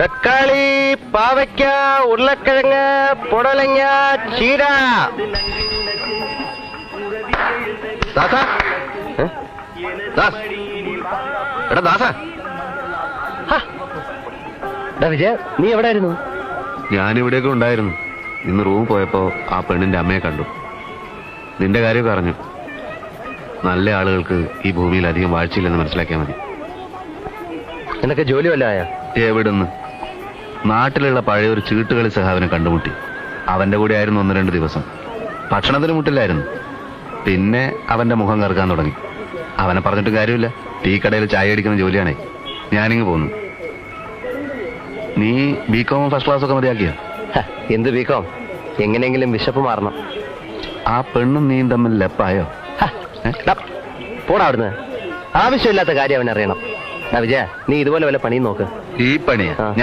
തക്കാളി, പാവയ്ക്ക, ഉരുളക്കിഴങ്ങ്, പുടലങ്ങ, ചീര. ദാസ, എടാ ദാസ. വിജയ, നീ എവിടെയായിരുന്നു? ഞാനിവിടെയൊക്കെ ഉണ്ടായിരുന്നു. ഇന്ന് റൂം പോയപ്പോ ആ പെണ്ണിന്റെ അമ്മയെ കണ്ടു. നിന്റെ കാര്യം പറഞ്ഞു. നല്ല ആളുകൾക്ക് ഈ ഭൂമിയിൽ അധികം വാഴ്ചയില്ലെന്ന് മനസ്സിലാക്കിയാൽ മതി. നിനക്ക് ജോലി വല്ല ആയ? എവിടുന്ന്? നാട്ടിലുള്ള പഴയ ഒരു ചീട്ടുകളി സഹാവിനെ കണ്ടുമുട്ടി. അവന്റെ കൂടെ ആയിരുന്നു 1-2 ദിവസം. ഭക്ഷണത്തിന് മുട്ടില്ലായിരുന്നു. പിന്നെ അവന്റെ മുഖം കറുക്കാൻ തുടങ്ങി. അവനെ പറഞ്ഞിട്ട് കാര്യമില്ല. ടീ കടയിൽ ചായ അടിക്കുന്ന ജോലിയാണേ. ഞാനിങ്ങ് പോന്നു. നീ ബികോം ഫസ്റ്റ് ക്ലാസ് ഒക്കെ മതിയാക്കിയോ? എന്ത് ബികോം? എങ്ങനെയെങ്കിലും വിശപ്പ് മാറണം. ആ പെണ്ണും നീയും തമ്മിൽ ലെപ്പായോ? പോടാ അവിടുന്ന്. ആവശ്യമില്ലാത്ത കാര്യം അവനറിയണം. വിജയ, നീ ഇതുപോലെ വല്ല പണിയും നോക്ക്. ഈ പണിയാ? ഞാൻ